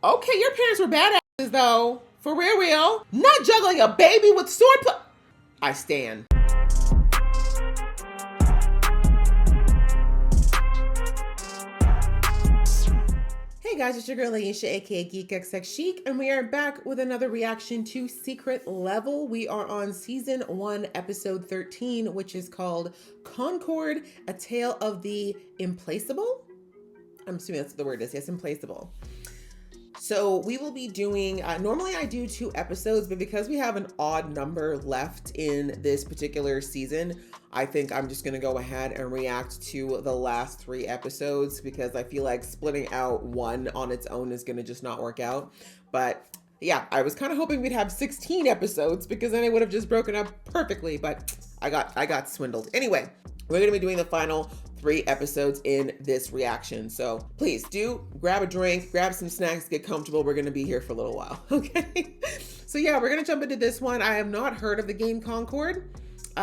Okay, your parents were badasses though. For real, real. Not juggling a baby with sword I stand. Hey guys, it's your girl Aisha, aka Geek XX Chic, and we are back with another reaction to Secret Level. We are on season 1, episode 13, which is called Concord, A Tale of the Implacable. I'm assuming that's what the word is. Yes, Implacable. So we will be doing, normally I do 2 episodes, but because we have an odd number left in this particular season, I think I'm just going to go ahead and react to the last 3 episodes because I feel like splitting out one on its own is going to just not work out. But yeah, I was kind of hoping we'd have 16 episodes because then it would have just broken up perfectly, but I got swindled. Anyway, we're going to be doing the final 3 episodes in this reaction. So please do grab a drink, grab some snacks, get comfortable. We're going to be here for a little while. Okay. So yeah, we're going to jump into this one. I have not heard of the game Concord.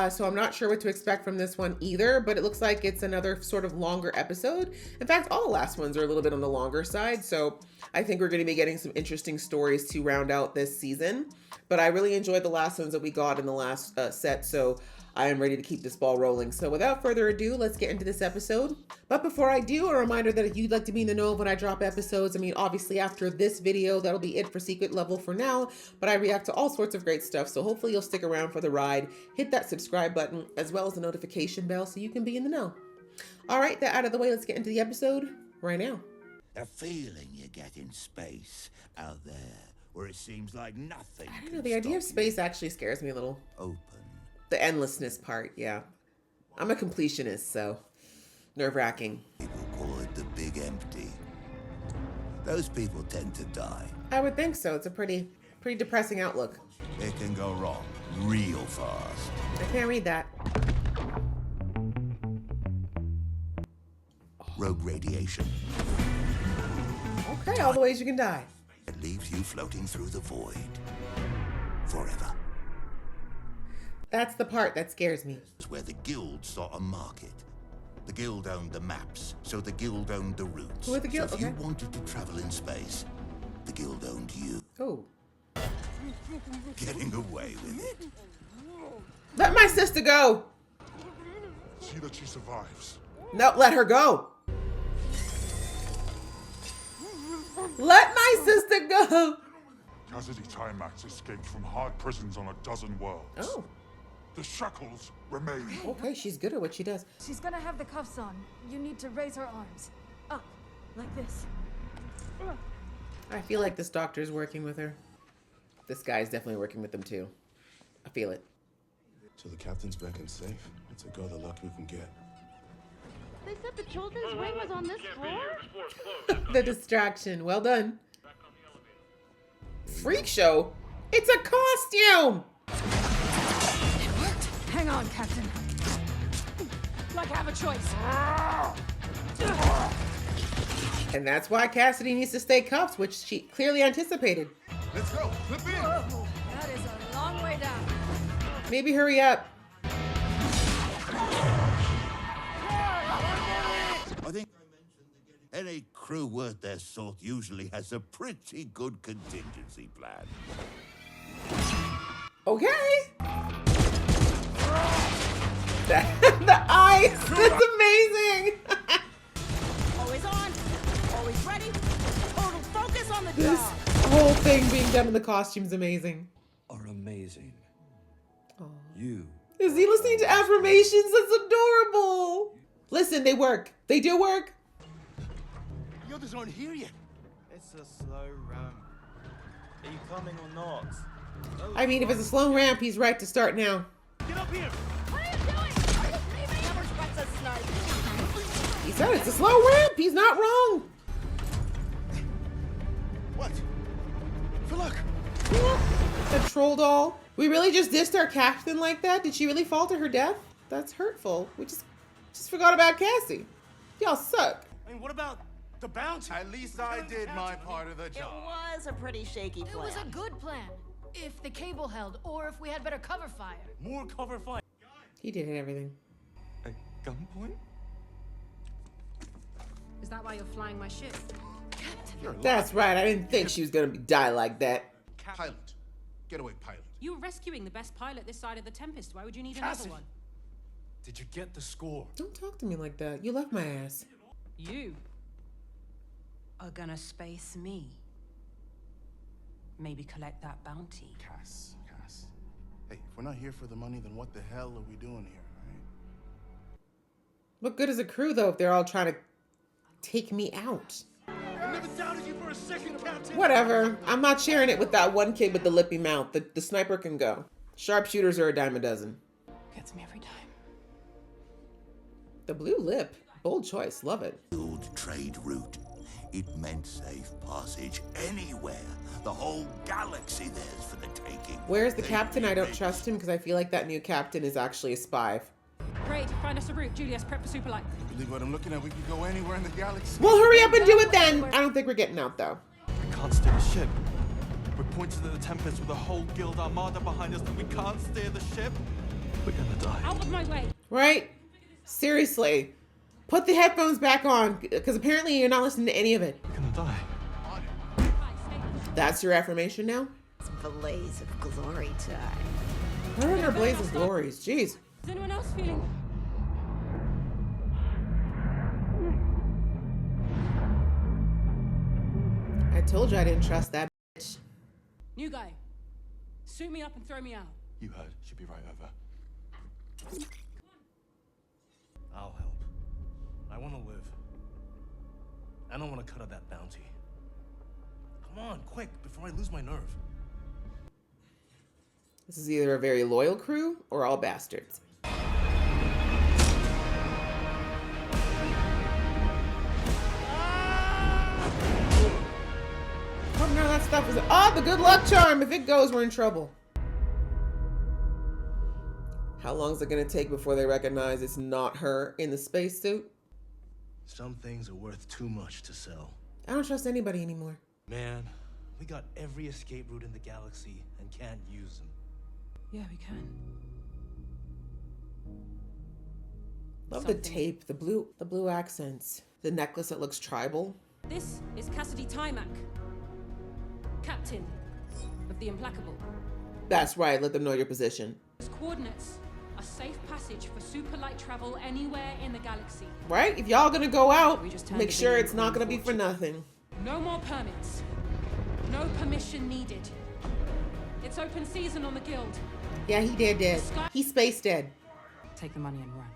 So I'm not sure what to expect from this one either, but it looks like it's another sort of longer episode. In fact, all the last ones are a little bit on the longer side. So I think we're going to be getting some interesting stories to round out this season. But I really enjoyed the last ones that we got in the last set. So I am ready to keep this ball rolling. So without further ado, let's get into this episode. But before I do, a reminder that if you'd like to be in the know of when I drop episodes, I mean, obviously after this video, that'll be it for Secret Level for now, but I react to all sorts of great stuff. So hopefully you'll stick around for the ride, hit that subscribe button, as well as the notification bell so you can be in the know. All right, that out of the way, let's get into the episode right now. The feeling you get in space out there where it seems like nothing. I don't know, the idea of space actually scares me a little. Open. The endlessness part, yeah. I'm a completionist, so nerve-wracking. People call it the big empty. Those people tend to die. I would think so. It's a pretty depressing outlook. It can go wrong real fast. I can't read that. Rogue radiation. Okay, all the ways you can die. It leaves you floating through the void. Forever. That's the part that scares me. It's where the guild saw a market. The guild owned the maps, so the guild owned the routes. Who are the guild? So if Okay. you wanted to travel in space, the guild owned you. Oh. Getting away with it. Let my sister go. See that she survives. No, let her go. Let my sister go. Cassidy Timax escaped from hard prisons on a dozen worlds. Oh. The shackles remain. Okay, she's good at what she does. She's gonna have the cuffs on. You need to raise her arms. Up, like this. I feel like this doctor's working with her. This guy's definitely working with them too. I feel it. So the captain's back and safe. Let's go the luck we can get. They said the children's wing was on this floor? The distraction. Well done. Freak show? It's a costume! It worked. Hang on, Captain. Like I have a choice. And that's why Cassidy needs to stay cuffed, which she clearly anticipated. Let's go. Flip in. Whoa, that is a long way down. Maybe hurry up. I think I mentioned the any crew worth their salt usually has a pretty good contingency plan. Okay. The eyes. That's amazing. Always on, always ready, total focus on the This job. whole thing being done in the costume's amazing. Are amazing. Aww. You. Is he listening to affirmations? That's adorable. Listen, they work. They do work. The others aren't here yet. It's a slow ramp. Are you coming or not? I mean, if it's a slow ramp, he's right to start now. Get up here. What are you doing? Are you leaving? Never expects a snipe. He said it's a slow ramp. He's not wrong. What? For luck. The troll doll. We really just dissed our captain like that? Did she really fall to her death? That's hurtful. We just forgot about Cassie. Y'all suck. I mean, what about the bounty? At least I did my part of the It job. was a pretty shaky It plan. was a good plan. If the cable held, or if we had better cover fire. More cover fire. He did everything. At gunpoint? Is that why you're flying my ship? Captain. You're alive. That's right. I didn't think she was gonna die like that. Pilot. Getaway pilot. You were rescuing the best pilot this side of the Tempest. Why would you need Cassie. another one? Did you get the score? Don't talk to me like that. You left my ass. You are gonna space me. Maybe collect that bounty. Cass. Hey, if we're not here for the money, then what the hell are we doing here, right? What good is a crew though if they're all trying to take me out? I never doubted you for a second, Captain. Whatever. I'm not sharing it with that one kid with the lippy mouth. The sniper can go. Sharpshooters are a dime a dozen. Gets me every time. The blue lip. Bold choice. Love it. Old trade route. It meant safe passage anywhere. The whole galaxy there's for the taking. Where's the They captain? I don't remade trust him because I feel like that new captain is actually a spy. Great, find us a route. Julius, prep for Superlight. Believe what I'm looking at? We could go anywhere in the galaxy. Well, hurry up and do it then. I don't think we're getting out though. We can't steer the ship. We're pointed at the Tempest with a whole guild armada behind us, and we can't steer the ship. We're gonna die. Out of my way. Right? Seriously. Put the headphones back on because apparently you're not listening to any of it. We're gonna die. That's your affirmation now? It's blaze of glory time. Her and her blaze of glories. Jeez. Is anyone else feeling? I told you I didn't trust that bitch. New guy. Suit me up and throw me out. You heard. She'll be right over. I'll help. I want to live. I don't want to cut out that bounty. Come on, quick, before I lose my nerve. This is either a very loyal crew or all bastards. Oh no, that stuff is the good luck charm. If it goes, we're in trouble. How long is it gonna take before they recognize it's not her in the spacesuit? Some things are worth too much to sell. I don't trust anybody anymore. Man, we got every escape route in the galaxy and can't use them. Yeah, we can. Love the tape, the blue accents, the necklace that looks tribal. This is Cassidy Timac, captain of the Implacable. That's right. Let them know your position. His coordinates are safe passage for super light travel anywhere in the galaxy. Right? If y'all gonna go out, We just turned make the sure video it's not gonna be for fortune. nothing. No more permits. No permission needed. It's open season on the guild. Yeah, he dead. He's space dead. Take the money and run.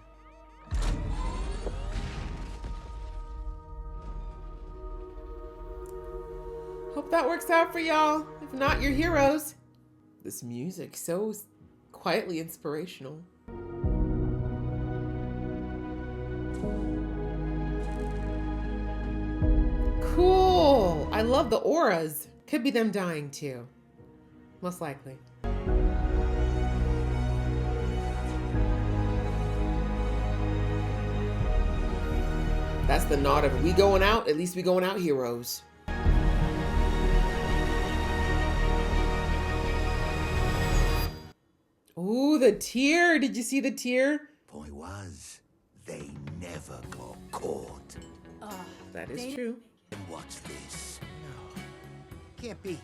Hope that works out for y'all. If not, you're heroes. This music, so quietly inspirational. Cool. I love the auras. Could be them dying too. Most likely. That's the nod of we going out, at least we going out heroes. Ooh, the tear. Did you see the tear? Point was, they never got caught. That is true. And what's this? Can't be.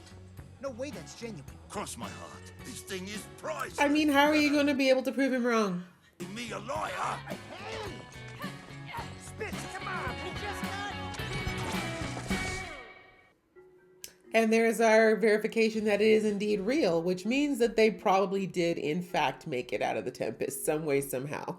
No way that's genuine. Cross my heart. This thing is priceless. I mean, how are you going to be able to prove him wrong? Me a liar? Spitz, come on. We just got... And there's our verification that it is indeed real, which means that they probably did, in fact, make it out of the Tempest some way, somehow.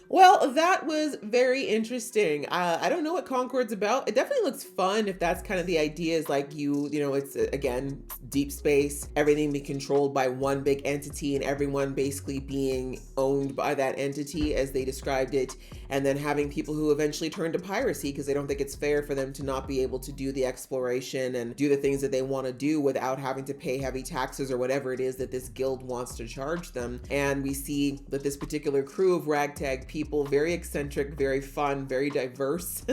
Well, that was very interesting. I don't know what Concord's about. It definitely looks fun if that's kind of the idea is like you know, it's again, deep space, everything be controlled by one big entity and everyone basically being owned by that entity as they described it. And then having people who eventually turn to piracy because they don't think it's fair for them to not be able to do the exploration and do the things that they want to do without having to pay heavy taxes or whatever it is that this guild wants to charge them. And we see that this particular crew of ragtag people, very eccentric, very fun, very diverse,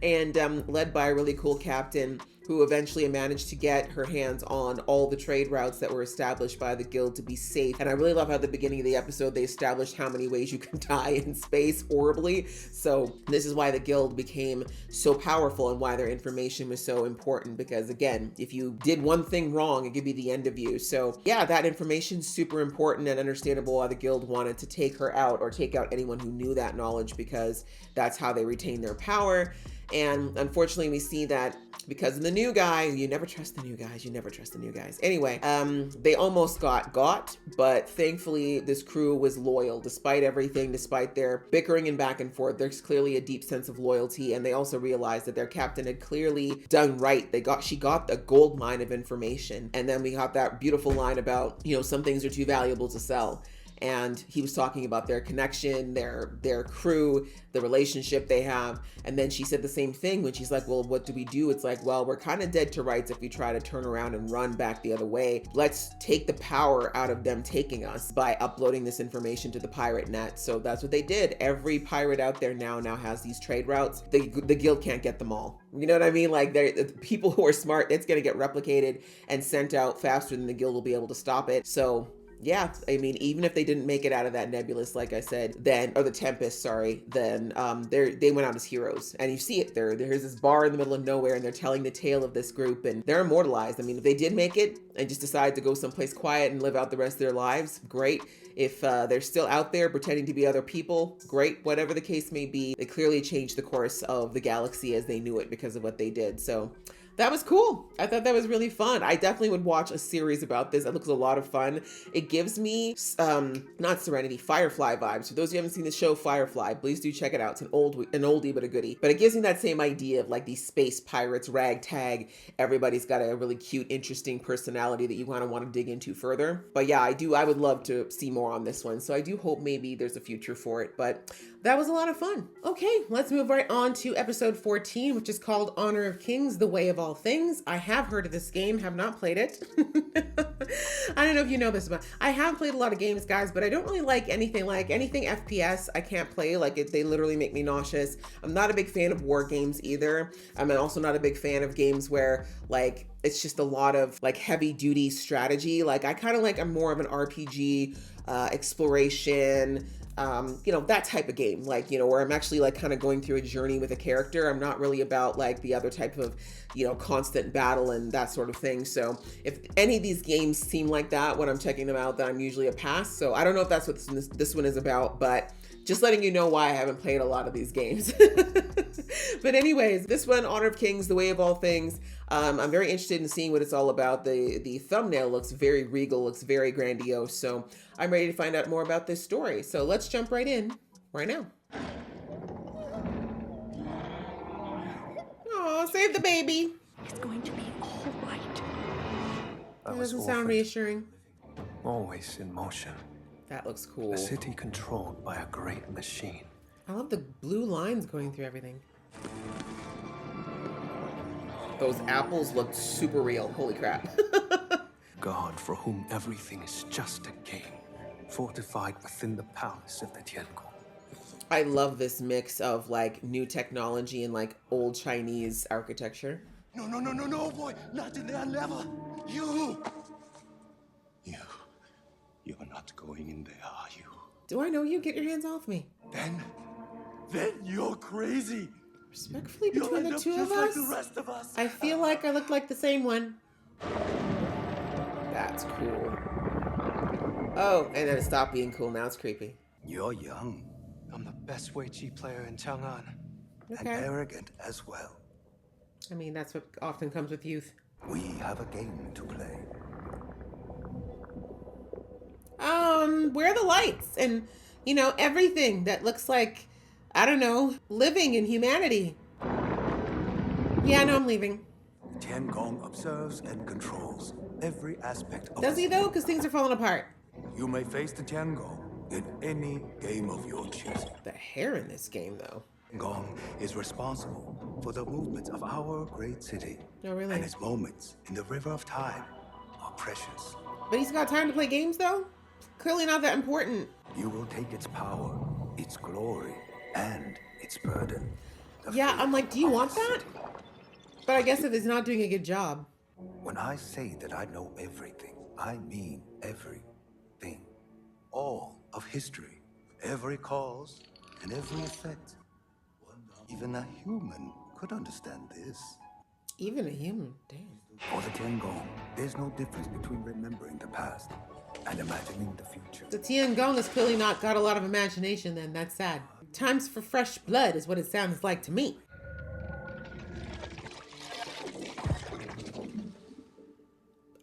and led by a really cool captain, who eventually managed to get her hands on all the trade routes that were established by the guild to be safe. And I really love how at the beginning of the episode they established how many ways you can die in space horribly. So this is why the guild became so powerful and why their information was so important, because again, if you did one thing wrong, it could be the end of you. So yeah, that information's super important and understandable why the guild wanted to take her out, or take out anyone who knew that knowledge, because that's how they retain their power. And unfortunately, we see that because of the new guy, you never trust the new guys. You never trust the new guys. Anyway, they almost got, but thankfully this crew was loyal despite everything, despite their bickering and back and forth. There's clearly a deep sense of loyalty, and they also realized that their captain had clearly done right. She got a gold mine of information, and then we got that beautiful line about, you know, some things are too valuable to sell. And he was talking about their connection, their crew, the relationship they have. And then she said the same thing when she's like, well, what do we do? It's like, well, we're kind of dead to rights if we try to turn around and run back the other way. Let's take the power out of them taking us by uploading this information to the pirate net. So that's what they did. Every pirate out there now has these trade routes. The guild can't get them all. You know what I mean? Like, the people who are smart, it's going to get replicated and sent out faster than the guild will be able to stop it. So yeah, I mean, even if they didn't make it out of that nebulous, like I said, or the Tempest, sorry, then they went out as heroes. And you see it there. There's this bar in the middle of nowhere, and they're telling the tale of this group, and they're immortalized. I mean, if they did make it and just decide to go someplace quiet and live out the rest of their lives, great. If they're still out there pretending to be other people, great. Whatever the case may be, they clearly changed the course of the galaxy as they knew it because of what they did. So that was cool. I thought that was really fun. I definitely would watch a series about this. That looks a lot of fun. It gives me, not Serenity, Firefly vibes. For those who haven't seen the show Firefly, please do check it out. It's an oldie but a goodie. But it gives me that same idea of like these space pirates, ragtag. Everybody's got a really cute, interesting personality that you kind of want to dig into further. But yeah, I would love to see more on this one. So I do hope maybe there's a future for it. But that was a lot of fun. Okay, let's move right on to episode 14, which is called Honor of Kings, The Way of All Things. I have heard of this game, have not played it. I don't know if you know this, but I have played a lot of games, guys, but I don't really like anything FPS. I can't play. They literally make me nauseous. I'm not a big fan of war games either. I'm also not a big fan of games where it's just a lot of heavy duty strategy. I'm more of an RPG, exploration, that type of game, where I'm actually kind of going through a journey with a character. I'm not really about the other type of, constant battle and that sort of thing. So if any of these games seem like that when I'm checking them out, then I'm usually a pass. So I don't know if that's what this one is about, but just letting you know why I haven't played a lot of these games. But anyways, this one, Honor of Kings, The Way of All Things. I'm very interested in seeing what it's all about. The thumbnail looks very regal, looks very grandiose. So I'm ready to find out more about this story. So let's jump right in right now. Oh, save the baby. It's going to be all right. That doesn't sound reassuring. Always in motion. That looks cool. A city controlled by a great machine. I love the blue lines going through everything. Those apples look super real. Holy crap. God for whom everything is just a game, fortified within the palace of the Tiangong. I love this mix of new technology and old Chinese architecture. No, boy, not in there, never. You're not going in there, are you? Do I know you? Get your hands off me. Then you're crazy. Respectfully, between the two of us? Like the rest of us. I feel like I look like the same one. That's cool. Oh, and then it stopped being cool. Now it's creepy. You're young. I'm the best Weiqi player in Chang'an. Okay. And arrogant as well. I mean, that's what often comes with youth. We have a game to play. Where are the lights? And, everything that looks like, I don't know, living in humanity. Yeah, no, I'm leaving. Tiangong observes and controls every aspect of Does he though? Because things are falling apart. You may face the Tiangong in any game of your choosing. The hair in this game, though. Tiangong is responsible for the movements of our great city. Oh, really? And its moments in the river of time are precious. But he's got time to play games, though? Clearly not that important. You will take its power, its glory, and its burden. Yeah, I'm like, do you want that? But I guess if it's not doing a good job. When I say that I know everything, I mean everything. All of history. Every cause and every effect. Even a human could understand this. Even a human, damn. For the Tiangong, there's no difference between remembering the past and imagining the future. The Tiangong has clearly not got a lot of imagination then. That's sad. Times for fresh blood is what it sounds like to me.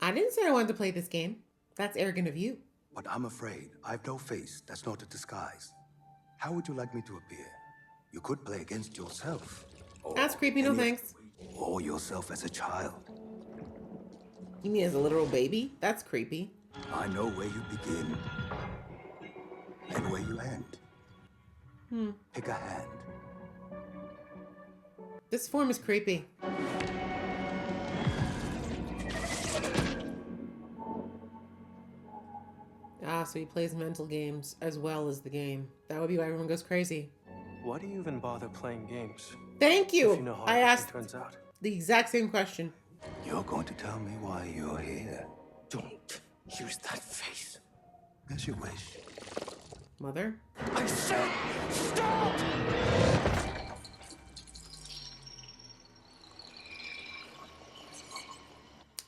I didn't say I wanted to play this game. That's arrogant of you. But I'm afraid I've no face that's not a disguise. How would you like me to appear? You could play against yourself. That's creepy, no thanks. Or yourself as a child. You mean as a literal baby? That's creepy. I know where you begin and where you end. Pick a hand. This form is creepy. Ah, so he plays mental games as well as the game. That would be why everyone goes crazy. Why do you even bother playing games? Thank you. If you know how I asked turns out. the exact same question. You're going to tell me why you're here. Don't use that face. As you wish. Mother? I said stop!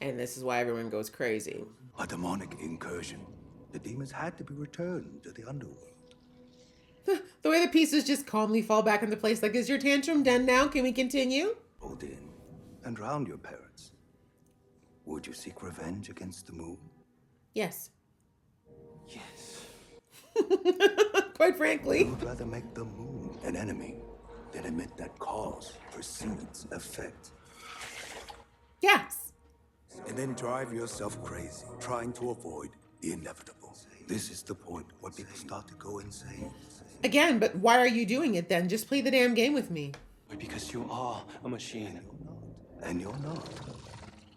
And this is why everyone goes crazy. A demonic incursion. The demons had to be returned to the underworld. The way the pieces just calmly fall back into place, like, is your tantrum done now? Can we continue? Hold in and drown your parents. Would you seek revenge against the moon? Yes. Yes. Quite frankly. You'd rather make the moon an enemy than admit that cause precedes effect. Yes. And then drive yourself crazy, trying to avoid the inevitable. This is the point where people start to go insane. Again, but why are you doing it then? Just play the damn game with me. Because you are a machine. And you're not.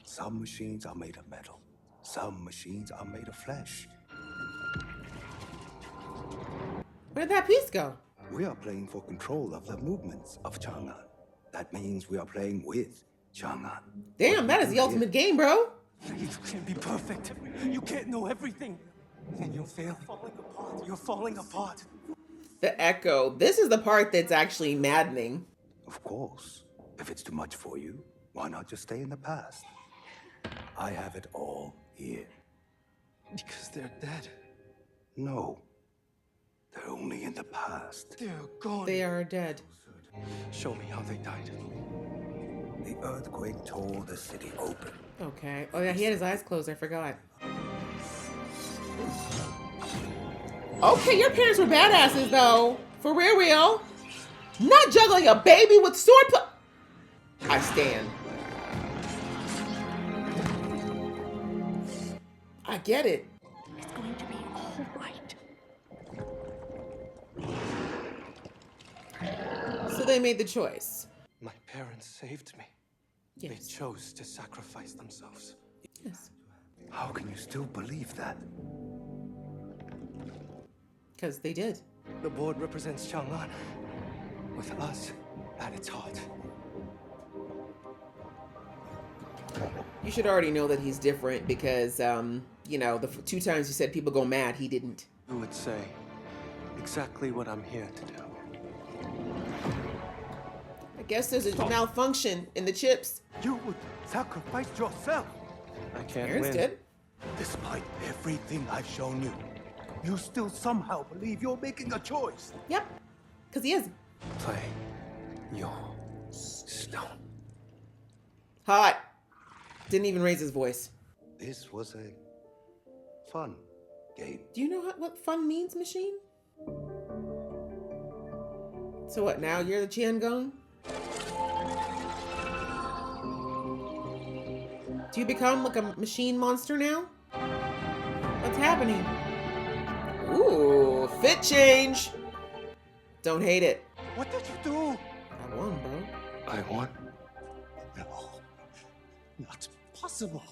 Some machines are made of metal. Some machines are made of flesh. Where'd that piece go? We are playing for control of the movements of Chang'an. That means we are playing with Chang'an. Damn, that is the ultimate game, bro. You can't be perfect. You can't know everything. And you'll fail. Falling apart. You're falling apart. The echo. This is the part that's actually maddening. Of course. If it's too much for you, why not just stay in the past? I have it all here. Because they're dead. No. They're only in the past. They're gone. They are dead. Show me how they died. The earthquake tore the city open. Okay. Oh yeah, he had his eyes closed. I forgot. Okay, your parents were badasses though. For real. Not juggling a baby with sword I stand. I get it. It's going to be all right. So they made the choice. My parents saved me. Yes. They chose to sacrifice themselves. Yes. How can you still believe that? Because they did. The board represents Chang'an, with us at its heart. You should already know that he's different because, you know, the 2 times you said people go mad, he didn't. You would say exactly what I'm here to do. I guess there's a malfunction in the chips. You would sacrifice yourself. I can't Parents win. did. Despite everything I've shown you, you still somehow believe you're making a choice. Yep. Because he is. Play your stone. Hot. Didn't even raise his voice. This was a fun game. Do you know what fun means, machine? So what, now you're the Tiangong? Do you become like a machine monster now? What's happening? Ooh, fit change. Don't hate it. What did you do? I won, bro. I won? No. Not possible.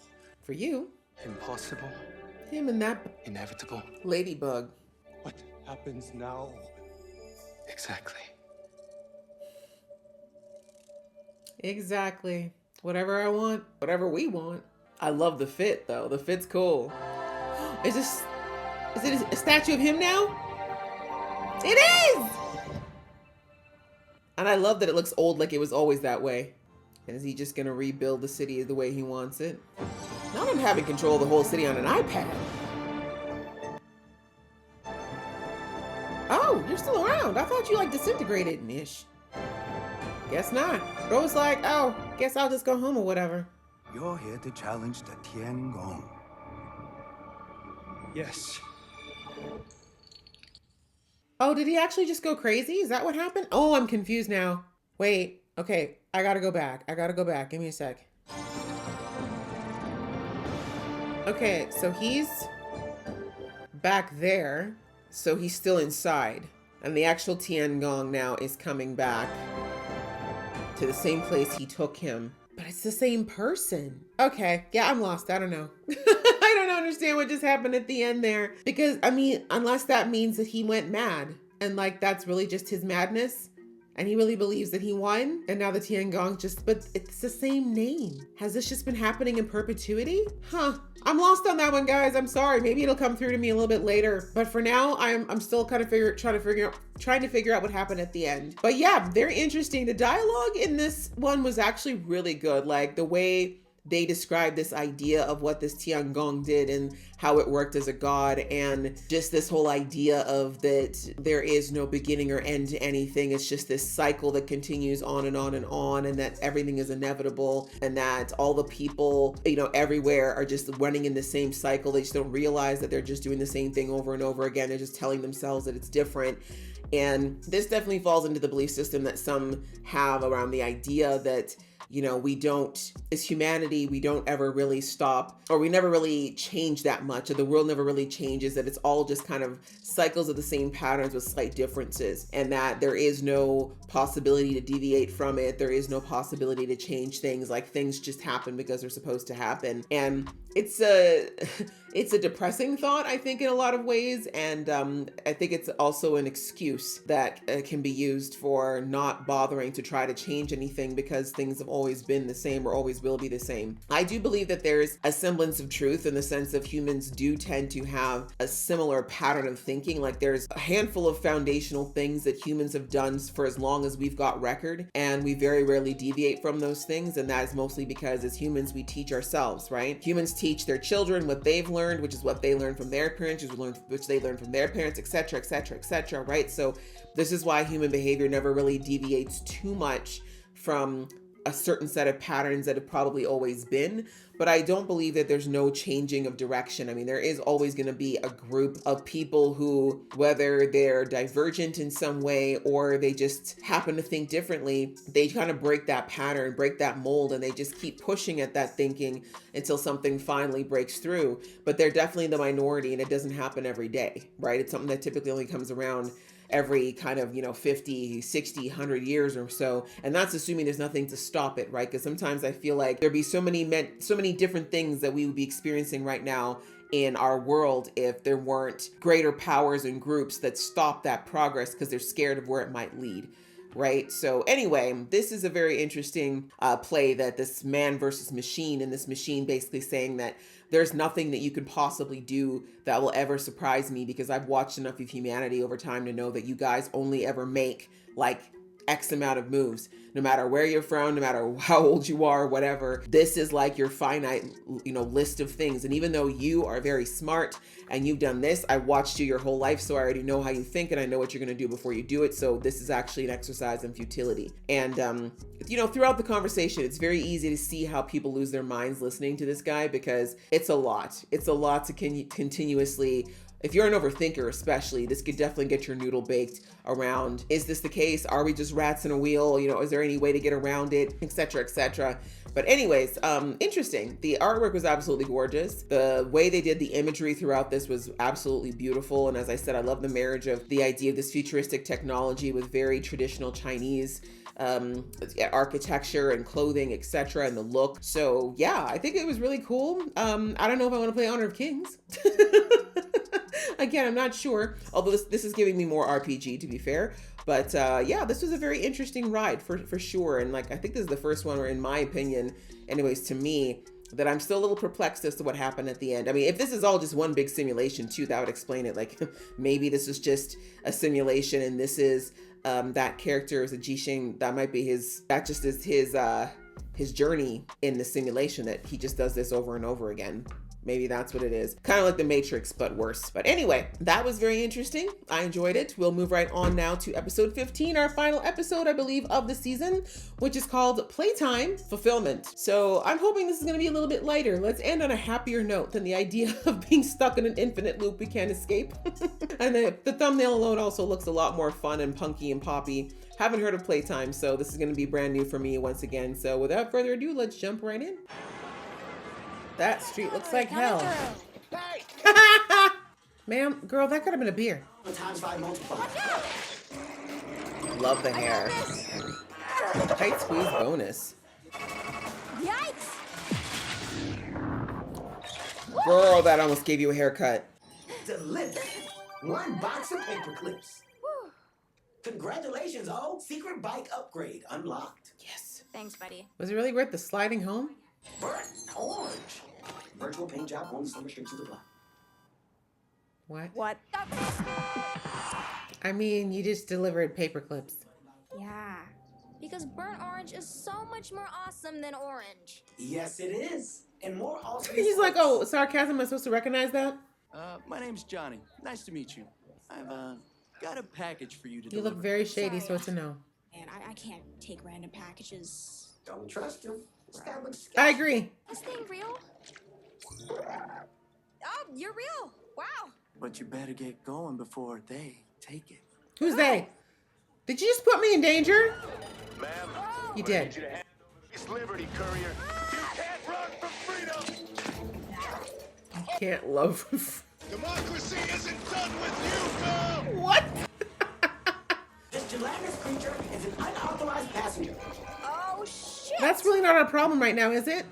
For you. Impossible. Him and that Inevitable. ladybug. What happens now? Exactly. Exactly. whatever I want, whatever we want. I love the fit though. The fit's cool. Is it a statue of him now? It is! And I love that it looks old, like it was always that way. And is he just gonna rebuild the city the way he wants it? Not him having control of the whole city on an iPad. Oh, you're still around. I thought you like disintegrated ish. Guess not. Rose like, oh, guess I'll just go home or whatever. You're here to challenge the Tiangong. Yes. Oh, did he actually just go crazy? Is that what happened? Oh, I'm confused now. Wait, okay, I gotta go back. Give me a sec. Okay, so he's back there. So he's still inside. And the actual Tiangong now is coming back to the same place he took him. But it's the same person. Okay, yeah, I'm lost. I don't know. I don't understand what just happened at the end there. Because, I mean, unless that means that he went mad. And like, that's really just his madness. And he really believes that he won. And now the Tiangong just, but it's the same name. Has this just been happening in perpetuity? Huh. I'm lost on that one, guys. I'm sorry. Maybe it'll come through to me a little bit later. But for now, I'm still kind of trying to figure out what happened at the end. But yeah, very interesting. The dialogue in this one was actually really good. Like the way they described this idea of what this Tiangong did and how it worked as a god, and just this whole idea of that there is no beginning or end to anything. It's just this cycle that continues on and on and on, and that everything is inevitable, and that all the people, you know, everywhere are just running in the same cycle. They just don't realize that they're just doing the same thing over and over again. They're just telling themselves that it's different. And this definitely falls into the belief system that some have around the idea that, you know, we don't, as humanity, we don't ever really stop, or we never really change that much, or the world never really changes, that it's all just kind of cycles of the same patterns with slight differences, and that there is no possibility to deviate from it. There is no possibility to change things. Like, things just happen because they're supposed to happen. And it's a depressing thought, I think, in a lot of ways. And I think it's also an excuse that can be used for not bothering to try to change anything, because things have always been the same or always will be the same. I do believe that there's a semblance of truth in the sense of humans do tend to have a similar pattern of thinking. Like, there's a handful of foundational things that humans have done for as long as we've got record, and we very rarely deviate from those things. And that is mostly because as humans, we teach ourselves, right? Humans teach their children what they've learned, which is what they learned from their parents, which they learned from their parents, etc., etc., etc., right? So this is why human behavior never really deviates too much from a certain set of patterns that have probably always been. But I don't believe that there's no changing of direction. I mean, there is always going to be a group of people who, whether they're divergent in some way or they just happen to think differently, they kind of break that pattern, break that mold, and they just keep pushing at that thinking until something finally breaks through. But they're definitely the minority, and it doesn't happen every day, right? It's something that typically only comes around every kind of, 50, 60, 100 years or so. And that's assuming there's nothing to stop it, right? Because sometimes I feel like there'd be so many different things that we would be experiencing right now in our world if there weren't greater powers and groups that stop that progress because they're scared of where it might lead. Right. So anyway, this is a very interesting play, that this man versus machine, and this machine basically saying that there's nothing that you could possibly do that will ever surprise me, because I've watched enough of humanity over time to know that you guys only ever make like X amount of moves, no matter where you're from, no matter how old you are, whatever. This is like your finite, list of things. And even though you are very smart and you've done this, I watched you your whole life, so I already know how you think and I know what you're going to do before you do it. So this is actually an exercise in futility. And, throughout the conversation, it's very easy to see how people lose their minds listening to this guy, because it's a lot. It's a lot to continuously. If you're an overthinker especially, this could definitely get your noodle baked around, is this the case? Are we just rats in a wheel? Is there any way to get around it? Etc., etc. But anyways, interesting. The artwork was absolutely gorgeous. The way they did the imagery throughout this was absolutely beautiful. And as I said, I love the marriage of the idea of this futuristic technology with very traditional Chinese architecture and clothing, etc., and the look. So yeah, I think it was really cool. I don't know if I want to play Honor of Kings. Again, I'm not sure, although this is giving me more RPG, to be fair. But yeah, this was a very interesting ride for sure. And like, I think this is the first one where, in my opinion, anyways, to me, that I'm still a little perplexed as to what happened at the end. I mean, if this is all just one big simulation too, that would explain it. Like, maybe this is just a simulation and this is that character is a Jixing. That might be that just is his journey in the simulation, that he just does this over and over again. Maybe that's what it is. Kind of like the Matrix, but worse. But anyway, that was very interesting. I enjoyed it. We'll move right on now to episode 15, our final episode, I believe, of the season, which is called Playtime Fulfillment. So I'm hoping this is gonna be a little bit lighter. Let's end on a happier note than the idea of being stuck in an infinite loop we can't escape. And the thumbnail alone also looks a lot more fun and punky and poppy. Haven't heard of Playtime, so this is gonna be brand new for me once again. So without further ado, let's jump right in. That street looks like hell. Ma'am, girl, that could have been a beer. Love the hair. Tight squeeze bonus. Yikes! Girl, that almost gave you a haircut. Delivered. 1 box of paper clips. Congratulations, all. Secret bike upgrade unlocked. Yes. Thanks, buddy. Was it really worth the sliding home? Burnt orange. Virtual paint job, only some restrictions apply. What? What? I mean, you just delivered paper clips. Yeah, because burnt orange is so much more awesome than orange. Yes, it is. And more awesome. He's like, oh, sarcasm, am I supposed to recognize that? My name's Johnny. Nice to meet you. I've got a package for you to You deliver. look very shady, so it's a no. Man, I can't take random packages. Don't trust him. I agree. This thing real? Oh, you're real. Wow. But you better get going before they take it. Who's they? Did you just put me in danger? Ma'am, you did. It's Liberty Courier. You can't run from freedom. You can't love. Democracy isn't done with you, girl. What? This gelatinous creature is an unauthorized passenger. Oh, shit. That's really not our problem right now, is it?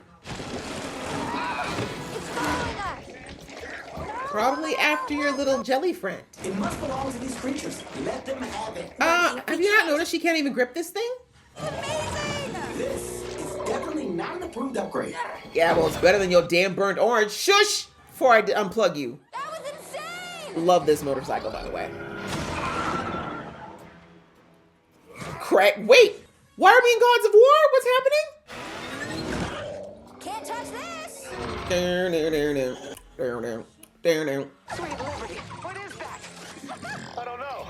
Probably after your little jelly friend. It must belong to these creatures. Let them have it. Have you not noticed she can't even grip this thing? Amazing! This is definitely not an approved upgrade. Yeah, well, it's better than your damn burnt orange. Shush! Before I unplug you. That was insane! Love this motorcycle, by the way. Crack. Wait! Why are we in Gods of War? What's happening? Can't touch this! Sweet Liberty, what is that? I don't know.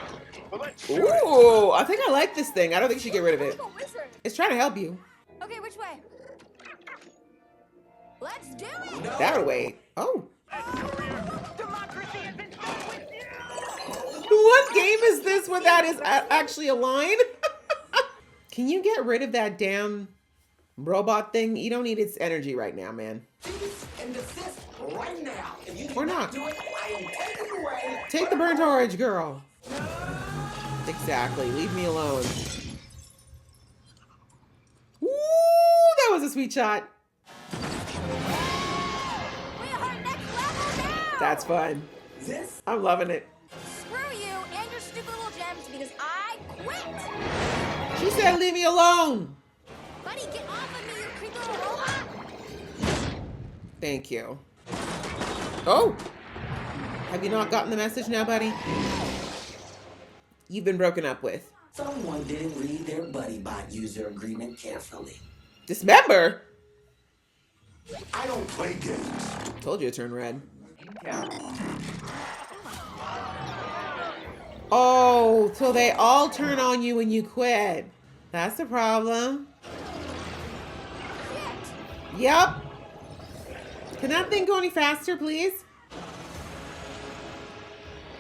But let's shoot Ooh, I think I like this thing. I don't think you should get rid of it. It's trying to help you. Okay, which way? Let's do it! That way. Oh. Democracy isn't done with you! What game is this where that is actually a line? Can you get rid of that damn robot thing? You don't need its energy right now, man. And desist right now. If you Or not. do it, I am taking it away. Take the burnt orange, girl. Exactly. Leave me alone. Ooh, that was a sweet shot. That's fun. I'm loving it. Screw you and your stupid little gems because I quit! She said leave me alone. Buddy, get off of me, you creepy little robot! Thank you. Oh. Have you not gotten the message now, buddy? You've been broken up with. Someone didn't read their BuddyBot user agreement carefully. Dismember? I don't play games. Told you to turn red. Oh, so they all turn on you when you quit. That's the problem. Yep. Can that thing go any faster, please?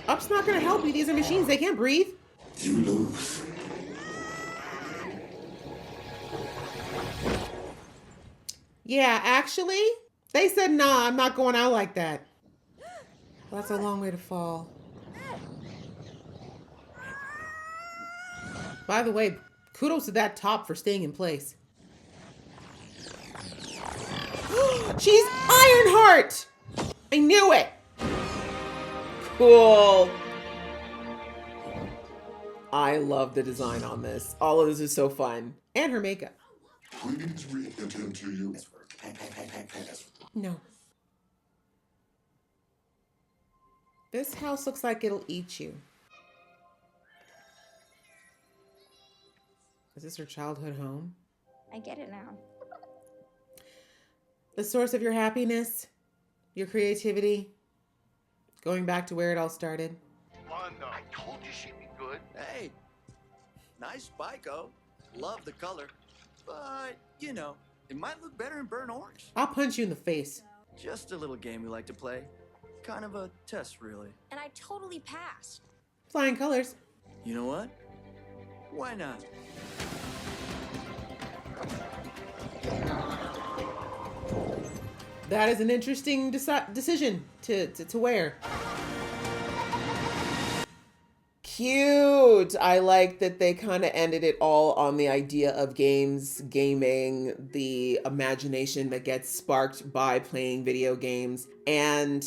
Up's not gonna help you. These are machines. They can't breathe. You lose. Yeah, actually, they said, nah, I'm not going out like that. Well, that's a long way to fall. By the way, kudos to that top for staying in place. She's Ironheart! I knew it! Cool. I love the design on this. All of this is so fun. And her makeup. Please read it into you. No. This house looks like it'll eat you. Is this her childhood home? I get it now. The source of your happiness, your creativity, going back to where it all started. Wanda, I told you she'd be good. Hey, nice Spyco. Love the color. But, you know, it might look better in burnt orange. I'll punch you in the face. Just a little game we like to play. Kind of a test, really. And I totally passed. Flying colors. You know what? Why not? That is an interesting decision to wear. Cute. I like that they kind of ended it all on the idea of games, gaming, the imagination that gets sparked by playing video games. And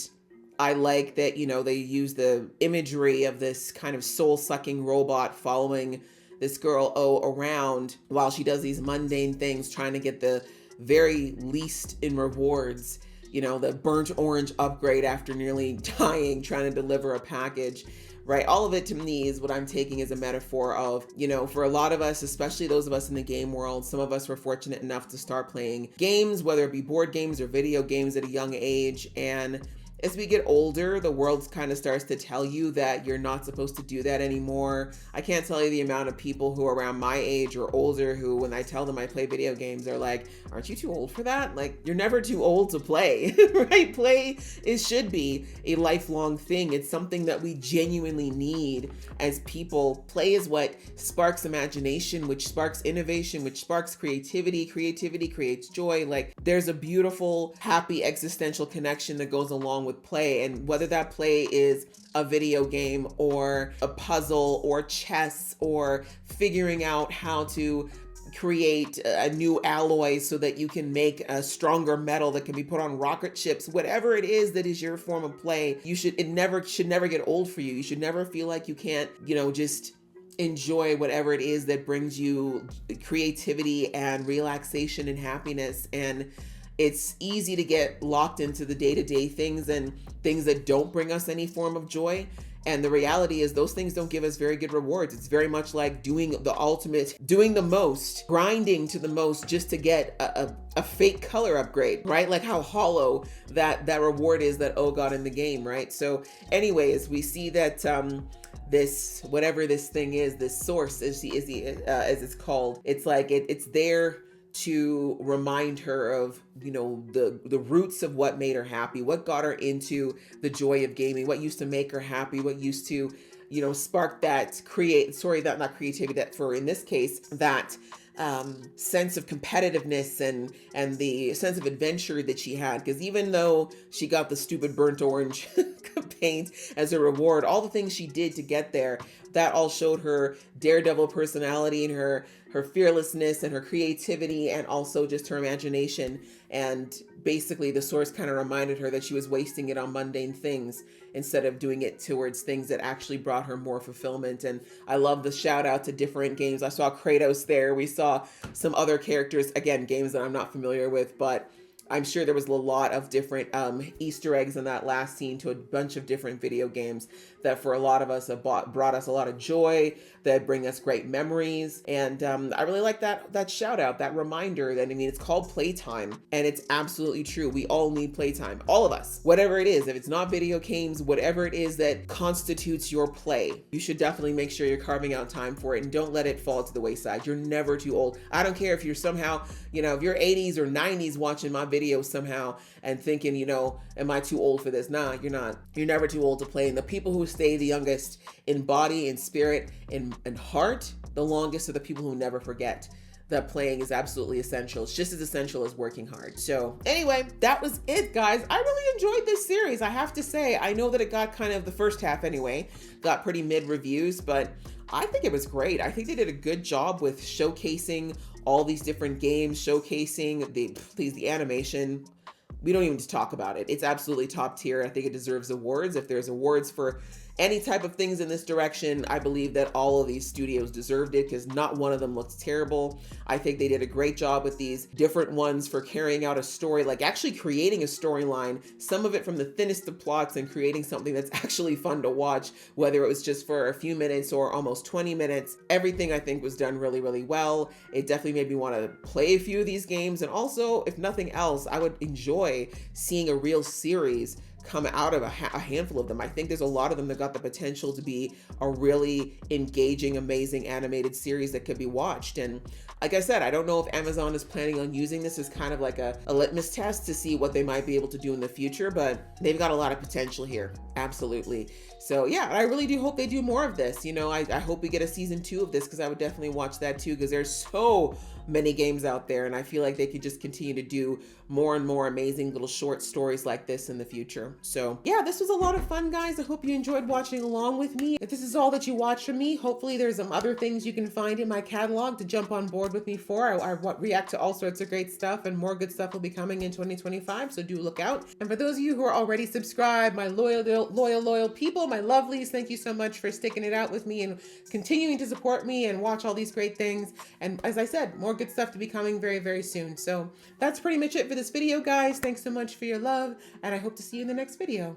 I like that, you know, they use the imagery of this kind of soul-sucking robot following this girl O around while she does these mundane things, trying to get the very least in rewards, you know, the burnt orange upgrade after nearly dying, trying to deliver a package, right? All of it to me is what I'm taking as a metaphor of, you know, for a lot of us, especially those of us in the game world, some of us were fortunate enough to start playing games, whether it be board games or video games at a young age. And as we get older, the world kind of starts to tell you that you're not supposed to do that anymore. I can't tell you the amount of people who are around my age or older who, when I tell them I play video games, they're like, aren't you too old for that? Like, you're never too old to play, right? Play should be a lifelong thing. It's something that we genuinely need as people. Play is what sparks imagination, which sparks innovation, which sparks creativity. Creativity creates joy. Like, there's a beautiful, happy existential connection that goes along with play, and whether that play is a video game or a puzzle or chess or figuring out how to create a new alloy so that you can make a stronger metal that can be put on rocket ships, whatever it is that is your form of play, it should never get old for you. You should never feel like you can't, you know, just enjoy whatever it is that brings you creativity and relaxation and happiness. And it's easy to get locked into the day-to-day things and things that don't bring us any form of joy. And the reality is those things don't give us very good rewards. It's very much like doing the most, grinding to the most just to get a fake color upgrade, right? Like how hollow that reward is that O got in the game, right? So anyways, we see that this, whatever this thing is, this source as it's called, it's like it's there to remind her of, you know, the roots of what made her happy, what got her into the joy of gaming, what used to make her happy, what used to, you know, spark that not creativity, that for in this case, that sense of competitiveness and the sense of adventure that she had. Because even though she got the stupid burnt orange paint as a reward, all the things she did to get there, that all showed her daredevil personality and her fearlessness and her creativity and also just her imagination. And basically the source kind of reminded her that she was wasting it on mundane things instead of doing it towards things that actually brought her more fulfillment. And I love the shout out to different games. I saw Kratos there. We saw some other characters, again, games that I'm not familiar with, but I'm sure there was a lot of different Easter eggs in that last scene to a bunch of different video games that for a lot of us have brought us a lot of joy, that bring us great memories. And I really like that shout out, that reminder that, I mean, it's called playtime, and it's absolutely true. We all need playtime, all of us, whatever it is. If it's not video games, whatever it is that constitutes your play, you should definitely make sure you're carving out time for it and don't let it fall to the wayside. You're never too old. I don't care if you're somehow, you know, if you're 80s or 90s watching my videos somehow and thinking, you know, am I too old for this? Nah, you're not. You're never too old to play. And the people who stay the youngest in body and spirit and heart, the longest are the people who never forget that playing is absolutely essential. It's just as essential as working hard. So anyway, that was it, guys. I really enjoyed this series. I have to say, I know that it got kind of, the first half anyway, got pretty mid reviews, but I think it was great. I think they did a good job with showcasing all these different games, showcasing the animation. we don't even talk about it. It's absolutely top tier. I think it deserves awards. If there's awards for any type of things in this direction, I believe that all of these studios deserved it because not one of them looks terrible. I think they did a great job with these different ones for carrying out a story, like actually creating a storyline, some of it from the thinnest of plots and creating something that's actually fun to watch, whether it was just for a few minutes or almost 20 minutes. Everything I think was done really, really well. It definitely made me want to play a few of these games. And also, if nothing else, I would enjoy seeing a real series come out of a handful of them. I think there's a lot of them that got the potential to be a really engaging, amazing animated series that could be watched. And like I said, I don't know if Amazon is planning on using this as kind of like a litmus test to see what they might be able to do in the future, but they've got a lot of potential here. Absolutely. So yeah, I really do hope they do more of this. You know, I hope we get a season 2 of this because I would definitely watch that too, because there's so many games out there and I feel like they could just continue to do more and more amazing little short stories like this in the future. So yeah, this was a lot of fun, guys. I hope you enjoyed watching along with me. If this is all that you watch from me, hopefully there's some other things you can find in my catalog to jump on board with me for. I react to all sorts of great stuff and more good stuff will be coming in 2025, so do look out. And for those of you who are already subscribed, my loyal people, my lovelies, thank you so much for sticking it out with me and continuing to support me and watch all these great things. And as I said, more good stuff to be coming very, very soon. So that's pretty much it for this video, guys. Thanks so much for your love, and I hope to see you in the next video.